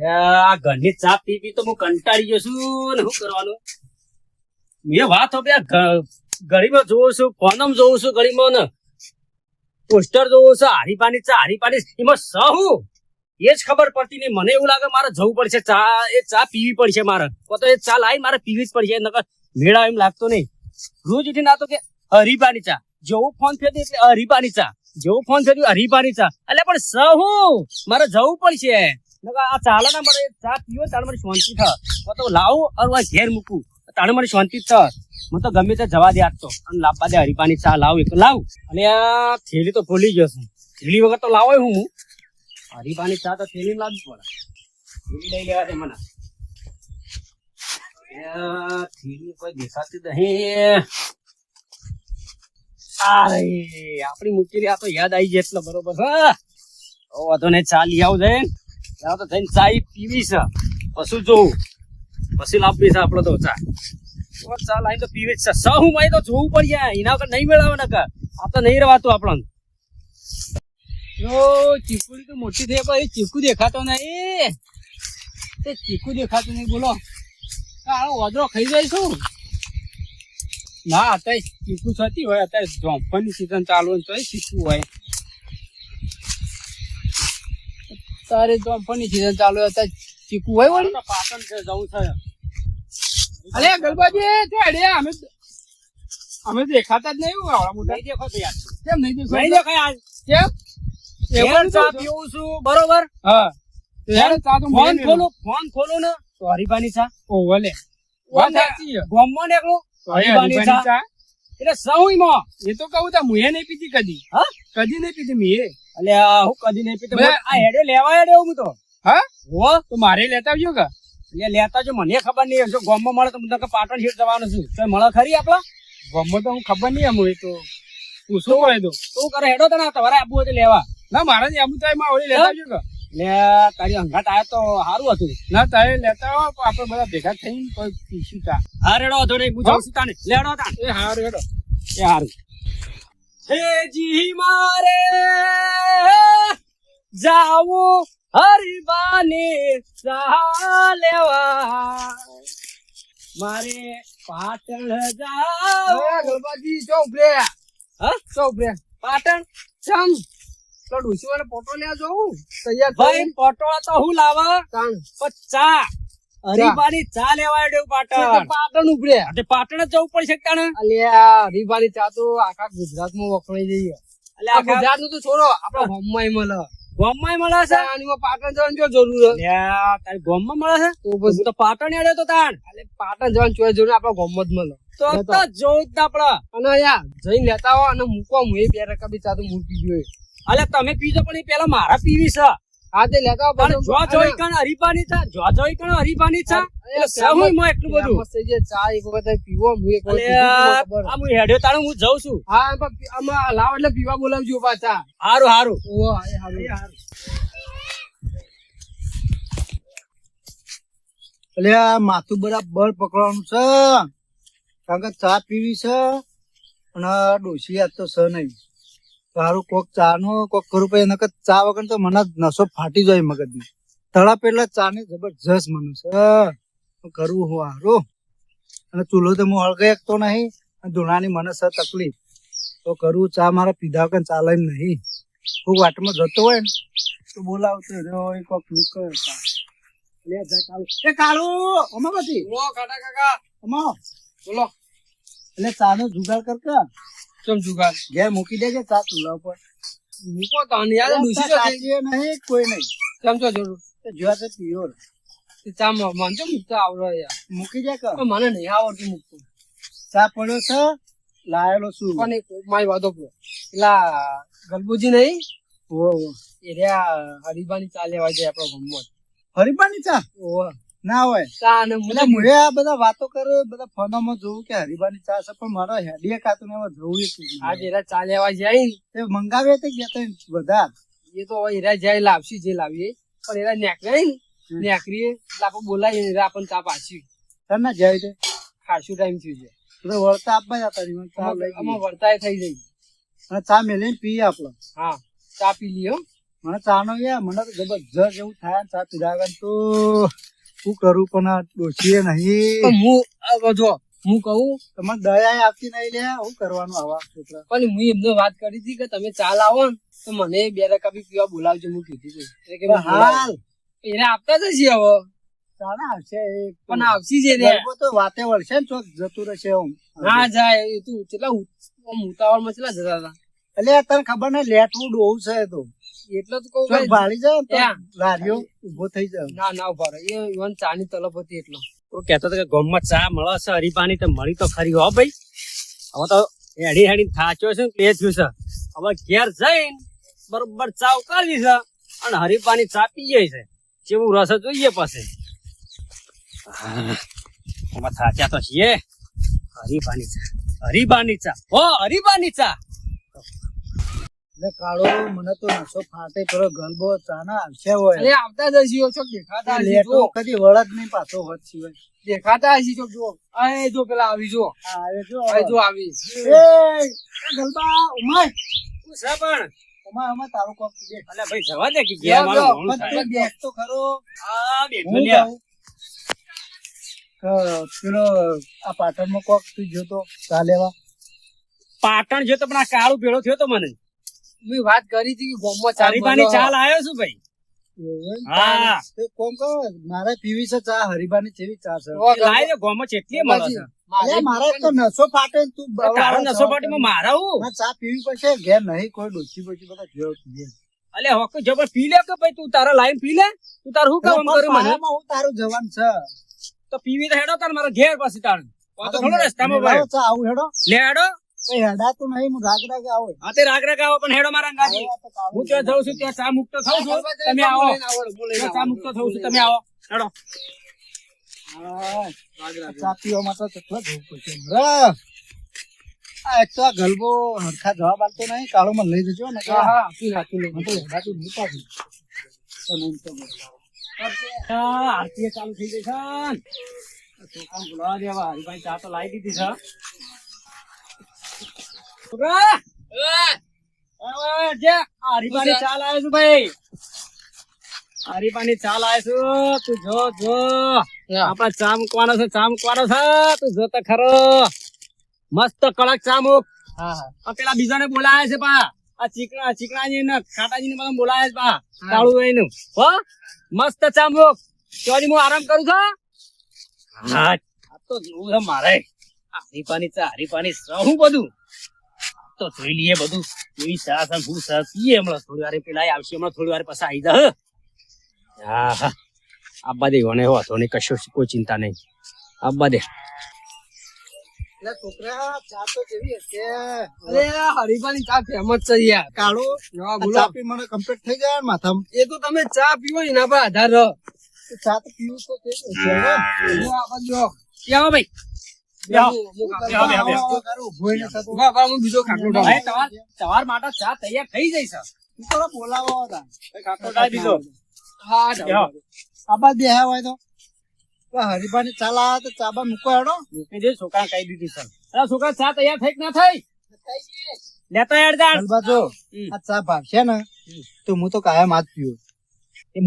આ ઘરની ચા પી પી તો હું કંટાળી ગયો છું ને શું કરવાનું એ વાત હવે ઘડીમાં જોઉં છું ફોનમાં જોઉં છું ઘડીમાં ને પોસ્ટર જોઉં છું હારીપાની ચા હારીપાની એમાં હું એ જ ખબર પડતી નહીં મને એવું લાગે મારે જવું પડશે ચા પીવી પડશે મારે તો એ ચા લાવી મારે પીવી જ પડશે નકર મેળા એમ લાગતો નહીં રોજ ઉઠી ના તો કે હરીપાની ચા જેવું ફોન ફેર્યું એટલે હરીપાની ચા જેવું ફોન ફેર્યું હરીપાની ચા એટલે પણ મારે જવું પડશે આ ચાલે ને મારે ચા પીવો તારે મારી શાંતિ થાય તો લાવું અને ઘેર મૂકું તારે મારી શાંતિ જ થાય મને તો ગમે તે જવા દે આપતો અને લાવવા દે હરીપાની ચા લાવું એક લાવું અને આ થેલી તો ભૂલી ગયો છું થેલી વગર તો લાવો હું હરીપાની ચા તો થેલી લાવવી પડે થેલી લઈ લેવા દે મને થેલી કોઈ દેખાતી નહીં આપડી મૂકેલી આ તો યાદ આવી જાય એટલે બરોબર વાંધો નહીં ચા લઈ આવું જઈને તો જઈને ચા પીવી છે પછી જોવું પછી લાવવી છે આપડે તો ચા લાવી તો પીવી જ છે હું મારી તો જોવું પડે એના વગર નહીં મેળવે ને આ તો નહીં રવાતું આપણને ચીકુડી તો મોટી થઈ પણ એ ચીકુ દેખાતો નહીં તે ચીકુ દેખાતું નહીં બોલો વાદળો ખાઈ જાય શું ના અત્યારે ચીકુ થતી હોય અત્યારે જોંફળની સીઝન ચાલુ હોય તો ચીકુ હોય તારે જોંફળની સીઝન ચાલુ હોય અત્યારે ચીકુ હોય વળી પાટણ છે જવું છે અરે ગલબાજી અમે દેખાતા જ નહીં આવડા મોટા નહીં દેખાતો યાર કેમ નહીં દેખાય આજ કેમ એવું ચા પીવું છું બરોબર હા ફોન ખોલો ને તો હરીફાની ચા ઓ ભલે વાત સાચી ગોમમાં નીકળું હરીફાની ચા એટલે સૌમાં એ તો કહું તા મુએ નહીં પીધી કદી હા કદી નહીં પીધી મીએ એટલે હું કદી નહીં પીતો આ હેડે લેવા હેડે હું તો હા હો તો મારે લેતા આવજો કે એટલે લેતા જો મને ખબર નહીં જો ગોમમાં મળે તો મને પાટણ હીટ જવાનું છું તો મળે ખરી આપડા ગોમમાં તો હું ખબર નહીં અમુએ તો પૂછવું પડે તો તું કરે હેડો તને તમારે આપવું હોય તો લેવા ના મારે આબુ તો એમાં ઓલી લેતા આવજો કે લે તારી અંગાત આયા તો સારું હતું ના તારે લેતા આવો આપણે બધા ભેગા થઈને કોઈ પીશું તા હા રેડો હતો નહીં હું જાઉં છું તાને લેડો તા એ હારું હેડો એ હારું હે જી મારે જાવું હરીબાની ચા લેવા મારે પાટણ જાવ ગલબાજી ચોપરે હા ચોપરે પાટણ ચમ તો ડુસીવાને પોટો લેવા જવું તૈયાર ભાઈ પોટો તો હું લાવા ચા હરીબાની ચા લેવા દેવ પાટણ ઉપરે પાટણ જ જવું પડશે તાણે અલ્યા હરીબાની ચા તો આખા ગુજરાતમાં વખણાઈ જઈએ એટલે આ ગુજરાત નું તો છોડો આપડા ગામમાં મળે છે આનીમાં પાટણ જવાની જો જરૂર છે તારી ગામમાં મળે છે તો પછી તો પાટણ હેડે તો તાણ એટલે પાટણ જવાની ચોય જરૂર આપડા ગામમાં જ મળે તો જોઉં જ આપડા અને યાર જઈને લેતા હો અને મૂકવા હું 2 રકા બી ચા તો મૂકી જોઈએ અલે તમે પીજો પણ પેલા મારા પીવી છે હા તે લેતા જો જોઈ કણ હરીફાની ચા હરીફાની ચા એટલે સહુય માં એટલું બધું મસ્ત જે ચા એક વખત પીવો હું એક વખત આ હું હેડ્યો તાણ હું જાઉં છું હા આમાં લાવ એટલે પીવા બોલાવજો પાછા હારું ઓ હારું એટલે આ માથું બરાબર પકડવાનું છે કારણ કે ચા પીવી છે અને ડોસી આજ તો છે નહીં તારું કોક ચા નો કોક કરું પછી નકર ચા વગર તો મને નસો ફાટી જાય મગજની તળાપ એટલે ચા ની જબરજસ્ત મને છે કરવું હું હારું અને ચૂલો તો હું હળગાઈ શકતો નહીં અને ધૂણાની મને છે તકલીફ તો કરવું ચા મારા પીધા વગર ચાલે એમ નહીં કોક વાટમાં જતો હોય ને તો બોલાવતો રહ્યો કોક નીકળે કાળુ અમા બધી કાકા કાકા અમા બોલો એટલે ચા નો જુગાડ કરતા ચમ જુગાડ ઘેર મૂકી દેજે ચા ચૂલા ઉપર મૂકો તો યાર ડુસી નહીં કોઈ નહીં ચમ તો જરૂર જોવા તો પીયો ચા મન તો મૂકતા આવડે યાર મૂકી જાય કે મને નહીં આવડતું મૂકતું ચા પડ્યો છે લાયેલો શું પણ મારી વાતો પેલા ગલબુજી નહીં એ હરીબાની ચા લેવા જાય આપડો ગમત હરીબાની ચા ના હોય ચા ને મુએ આ બધા વાતો કરે બધા ફોનમાં જોવું કે હરીબાની ચા છે પણ મારો હેડીએ કાતું ને જોવું આજે ચા લેવા જાય તે મંગાવે તો ગયા બધા એ તો હીરા જાય લાવશી જે લાવીએ પણ એરા નેકરે નેકરીએ એટલે આપણે બોલાવીએ એરા આપણને ચા પાછી તને જાય તે ખાસું ટાઈમ થયું છે તો વળતા આપવા જતા ચા લઈ આમાં વર્તાય થઈ જાય અને ચા મેલીને પીએ આપડે હા ચા પી લીયો મને ચાનો યાર મને તો જબરજસ્ત એવું થાય ને ચા પીધા વગર તો શું કરું પણ આ ડોશીએ નહીં. પણ હું કહું તમને દયા આપતી નહીં લે શું કરવાનું આવા છોકરા. પણ હું એમને વાત કરી હતી કે તમે ચા લાવો ને તો મને 2 રકા બી પીવા બોલાવજો. હું કીધું હતું એટલે કે હું બોલાવું. હાલ એને આપતા જ હશે હવે, ચાના આવશે પણ આવશી છે રે. ગરબો તો વાતે વળશે ને ચોક જતું રહેશે એમ. ના જાય એ તું કેટલા ઉતાવળમાં કેટલા જતા હતા એટલે તને ખબર ને લેટવું ડોવું છે એ તો એટલે તો કહું ચોક ભાળી જાય ને તો ત્યાં. લારીઓ ઉભો થઈ જાય. ના ઉભા રહે એ ઈવન ચાની તલબ હતી એટલો. તો કહેતો હતો કે ગામમાં ચા મળે છે હરીપાની તો મળી તો ખરી હો ભાઈ. હવે તો હેડી થાચ્યો છે ને બે થયું છે. હવે ઘેર જઈને બરોબર ચા ઉકાળવી છે અને હરીપાની ચા પીએ છે. જેવું રસ જોઈએ પછી એમાં થાચ્યા તો છીએ. હરીબાની ચા હો હરીબાની ચા. એટલે કાળો મને તો નસો ફાટે પેલો ગરબો ચાના આવશે હોય અરે આવતા જ હશે ચોક દેખાતા હશે લેટો જો. કદી વળત નહીં પાછો હોત સિવાય. દેખાતા હશે ચોક જો. અરે જો પેલા આવી જો. આ આવે જો અરે જો આવી. એ ગલબા ઉમાય શું છે પણ ઉમાય તારું કોક દેખ. અલ્યા ભાઈ જવા દે કે ઘેર મારું લ્યો, મોડું થાય. તું દેખ તો ખરો. આ બેઠો હું લ્યા. કહું પેલો આ પાટણમાં કોક તું જોતો ચા લેવા. પાટણ જો તો પણ આ કાળું ભેળો થયો તો મને. મેં વાત કરી હતી કે ગામમાં ચા હરીબાની મળે. ચા લાયો છું ભાઈ. હા તે કોમ કહો મારે પીવી છે ચા હરીબાની જેવી ચા છે. તો લાય છે ગામમાં ચેટલી મળે છે. અરે મારે તો નસો ફાટે ને તું તારો નસો પાટીમાં મારા હું મારે ચા પીવી પડશે ઘેર નહીં કોઈ ડોસી બોસી બધા ઘેર પીએ. અલે હોક જબર પી લે કે ભાઈ તું તારા લાઈન પી લે. તું તારું શું કામ કર્યું મને પાયામાં હું તારું જવાન છે. તો પીવી તો હેડો તાર મારા ઘેર પાસે તાર તો થોડો રસ્તામાં ભાઈ ચા આવું હેડો લે હેડો. કઈ હેડાતું નહીં હું રાગ રાગ આવું. હા તે રાગ રાગ આવો પણ હેડો મારા અંગાજી. હું ત્યાં જઉં છું ત્યાં ચા મુક્ત થઉં છું તમે આવો. ત્યાં ચા મુક્ત થઉં છું તમે આવો હેડો. ચા પીવા માટે કેટલો જવું પડશે મારે. આ એક તો આ ગલબો હરખા જવાબ આપતો નહીં કાળો માં લઈ જજો ને હા હા આપી નાખી લે. મને તો હેડાતું નહીં પાછું. તો નહીં તો બસ. હા, આરતી ચાલુ થઈ ગઈ છે ને. છોકરાને બોલાવા દેવા હરીભાઈ ચા તો લાવી દીધી છે. છોકરા જે હરીભાની ચા લાવ્યો છું ભાઈ. હરીભાની ચા લાવ્યો છું તું જો આપડા ચા મૂકવાનો છે તું જો તો ખરો. મસ્ત કડક ચા મૂક. હા હા આ પેલા બીજાને બોલાયા છે પા આ ચીકણાજી ને ખાટાજી ને બધા બોલાયા છે પા કાળું એનું હો મસ્ત ચા મૂક. ચોરી હું આરામ કરું છું. હા આ તો જોવું છે મારે. આ હરીપાની શું બધું તો જોઈ લઈએ બધું. એવી ચા છે હું ચા પીએ હમણાં થોડી વાર પેલા આવશે હમણાં થોડી વાર પછી આવી જા. હા હા આબા દે મને વાંધો નહીં કશો કોઈ ચિંતા નહીં આબા દે. એટલે છોકરા ચા તો કેવી હશે. અરે આ હરીબાની ચા ફેમસ છે યાર. કાળો હા, આ બોલો. ચા પી મને કમ્પ્લીટ થઈ જાય ને માથામાં. એ તો તમે ચા પીવો એના પર આધાર રહો. તો ચા તો પીવું તો છે જ. જો આ બાજુ. આવો ભાઈ બેહો. ઉભોય નહીં થતું. ઉભા, ઉભા, હું બીજો ખાટલો ડાળું. ભાઈ તમાર માટે ચા તૈયાર થઈ જાય છે. તું થોડો બોલાવો હતા. ખાટલો ડાળી દીધો. હા ડાળું. આબા બેહ્યા હોય તો હરીબાની ચા લાવ્યા તો ચાબા મૂકો હેડો. મૂકી દે છોકરા કહી દીધી છે. અરે છોકરા ચા તૈયાર થઈ કે ના થઈ લેતા યાર જાણ. ગલબા જો આ ચા ભાવશે ને તો હું તો કાયમ હાથ પીવું.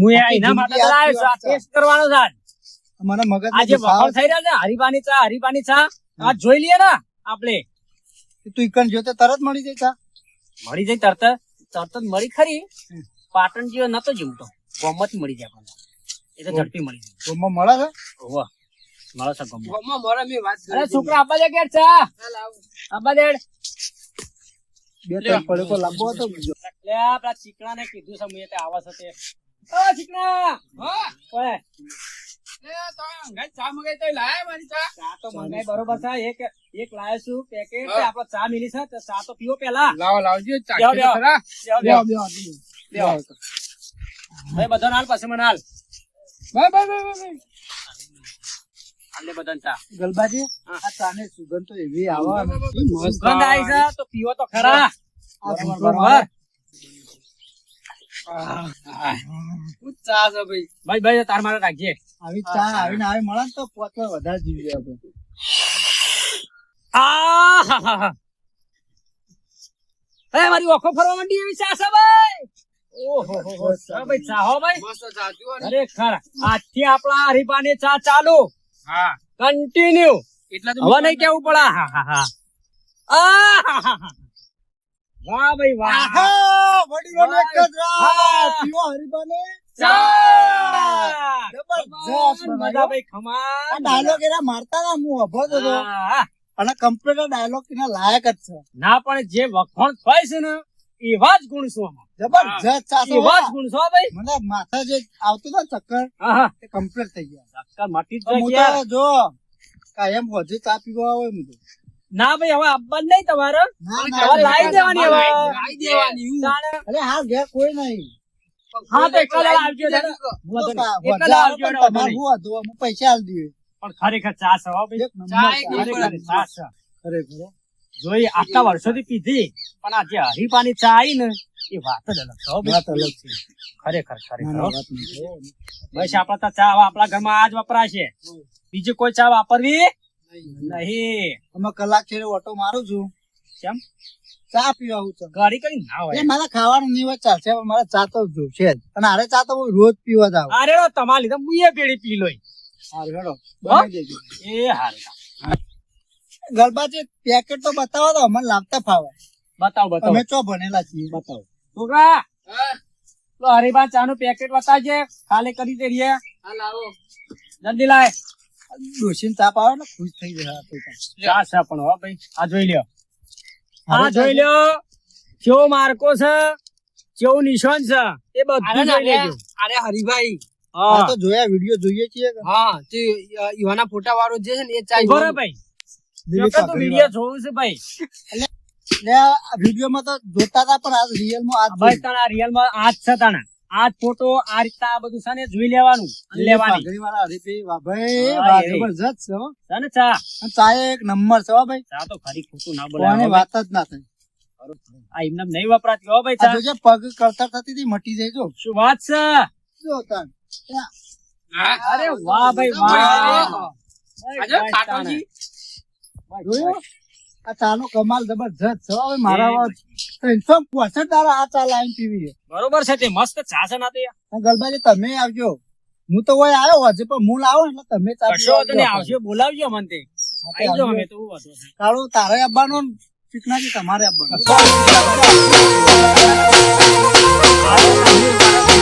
હું એના માટે તો લાવ્યો છું. આ ટેસ્ટ કરવાનો છે આજ. મને મગજ આ જે વખણ થઈ રહ્યા છે હરીબાની ચા આજ જોઈ લઈએ ને આપણે. તું ઈકન જોતે તરત મળી જાય ચા. મળી જાય તરત જ મળી ખરી. પાટણ જેવો નતો જીવતો ગોમત મળી જાય આપણને. એ તો ઝડપી મળી જાય. રૂમમાં મળે છે. ઓવા મળે છે ગોમત. ગામમાં મારે મેં વાત કરી અરે હતી. છોકરા આબા દે ઘેર ચા હા, લાવો. આબા દે. બે ત્રણ પડે તો લાંબો હતો બીજો. લે આપડા ચીકણા ને કીધું છે મુએ તે આવા છે તે. ઓ ચીકણા હા. ઓય એ તમે અંગાત ચા મગાઈ તો લાયા મારી ચા. ચા તો મંગાઈ બરોબર છે. એક લાયો છું પેકેટ. હા. આપડે ચા મિલી છે તો ચા તો પીવો પેલા. લાવો લાવજો ચા બેહો, બેહો. ખરા. બેહો, બેહો, બેહો. બેહો. ભાઈ બધાને હાલ પછી મને હાલ. Bye bye bye bye. હાલે બધાને ચા. ગલબાજી હા. આ ચા ની સુગંધ તો એવી આવે ને. સુગંધ આવી છે તો પીવો તો ખરા. આ બરોબર, સુગંધ બરોબર. શું ચા છે ભાઈ. ભાઈ તાર મારે રાખજે. આવી ચા આવીને આવી મળે ને તો પોચવા વધારે જીવીએ આપણે. આ મારી ઓખો ફરવા માંડી એવી ચા છે ભાઈ. ઓહો હો હો. હા ભાઈ ચા હો ભાઈ મસ્ત ચા જુઓ ને. ખરેખર આજથી આપણા હરીબાની ચા ચાલુ હા કન્ટિન્યુ એટલા તો હવે નહીં કેવું પડે હા હા હા આહાહાહા. વાહ ભાઈ વાહ આહા, વડીલોને એક જ રાત. હા. પીવો હરીબાને. ચા. જબરજસ્ત મજા બનાવ્યો. ભાઈ ખમાન આ ડાયલોગ એના મારતા ના હું અભળતો હતો. હા. અને કમ્પ્લીટ ડાયલોગ એના લાયક જ છે. ના પણ જે વખણ થાય છે ને એવા જ ગુણ છો આમાં. જબરજસ્ત ચાસો. એવા જ ગુણ છો ભાઈ મને માથા જે આવતું હતું ને ચક્કર આહા. એ કમ્પ્લીટ થઈ ગયા. ચક્કર મટી જ હું જાય તો યાર. જો કાયમ વધુ ચા પીવા આવે હું તો. ના ભાઈ હવે આપવાનું નહીં તમારે ના, હવે લાવી દેવાની હવે. લાવી દેવાની. તાણે. અરે હાલ ઘેર કોઈ નહીં. હા તો એકલા દાડા આવજો દાદા. તો કા- એકલા વધુ આવે આવજો પણ દાદા. તમારે શું હતું? હું પૈસા આલી દઈએ. પણ ખરેખર ચા છે હો ભાઈ. એક નંબર ચા ચા. એક ખરેખર નંબર. ચા છે. ખરેખર. જોઈ આટલા વર્ષોથી પીધી પણ આ જે હરીપાની ચા આવી ને એ વાત જ અલગ છે હો ભાઈ. વાત અલગ છે. ખરેખર ના, ખરેખર ના, હો. વાત નહીં. બસ આપડે તો ચા હવે આપણા ઘરમાં આ જ વપરાશે બીજી કોઈ ચા વાપરવી નહીં. અમે કલાક છેડે ઓટો મારું છું. કેમ ચા પીવા આવું છું. ગાડી કરી ના એ હોય મારા ખાવાનું નહીં હોય ચાલશે પણ મારે ચા તો જોશે જ. અને હારે ચા તો હું રોજ પીવા જ આવું. અરે રો તમારી લીધે હું એ પેઢી પી લોય હારું, હેડો. હા? બનાવી દેજો. એ હારે ગરબાજી પેકેટ તો બતાવો તો અમને લાવતા ફાવે. બતાવ બતાવ અમે ચો ભણેલા છીએ. બતાવ છોકરા હા તો હરીબા ચા નું પેકેટ બતાવજે ખાલી કરી દે રે હા લાવો. જલ્દી લાય ડોશીને ચા પાવે ને ખુશ થઈ જાય આ તો. ચા છે પણ હો ભાઈ આ જોઈ લ્યો આ હારું જોઈ લ્યો કેવો માર્કો છે કેવું નિશાન છે એ અરે બધું જોઈ લેજો અરે હરિભાઈ આ હા તો જોયા વિડીયો જોઈએ છીએ કે. હા તે યુવાના ફોટા વાળો જે છે ને એ ચા ઉભો રહે ભાઈ દિલીપ તો પાઘડી વિડીયો જોવું છે ભાઈ ને આ વિડીયોમાં તો જોતા હતા પણ આ રિયલમાં આ જ ભાઈ જોયું. તારા રિયલ માં આજ છે તાણા આજ ફોટો આ રીતના આ બધું છે ને જોઈ લેવાનું અને દિલીપ લેવાની પાઘડીવાળા હરીભાઈ, વાહ ભાઈ, હા, વાહ, એ. જબરજસ્ત છે હો. છે ને ચા અને ચા એક નંબર છે હો ભાઈ. ચા તો ખરી ખોટું ના કોઈની બોલાય વાત જ ના થાય. આ એમને નહીં વપરાતી હો ભાઈ આ ચા જોજે પગ કરતા થતી હતી મટી જાય જો. શું વાત છે જો તાન. અરે વાહ ભાઈ વાહ આજે ખાટોજી. જોયું? આ ચાનો કમાલ જબરજસ્ત છે હો ભાઈ. મારા 365 દાડા આ ચા લાઈન પીવી છે. બરોબર છે તે મસ્ત ચા છે ના તે અને ગલબાજી તમે આવજો. હું તો ઓય આવ્યો હજી પણ હું લાવો એટલે તમે ચા કશો પીવા વાંધો નહીં આવજો. આવજો બોલાવજો મને તે આઈ જાઓ અમે તો હું વાંધો છે. કાળું તારે આવવાનો ને ચીકણાજી તમારે આવવાનું. આવજો.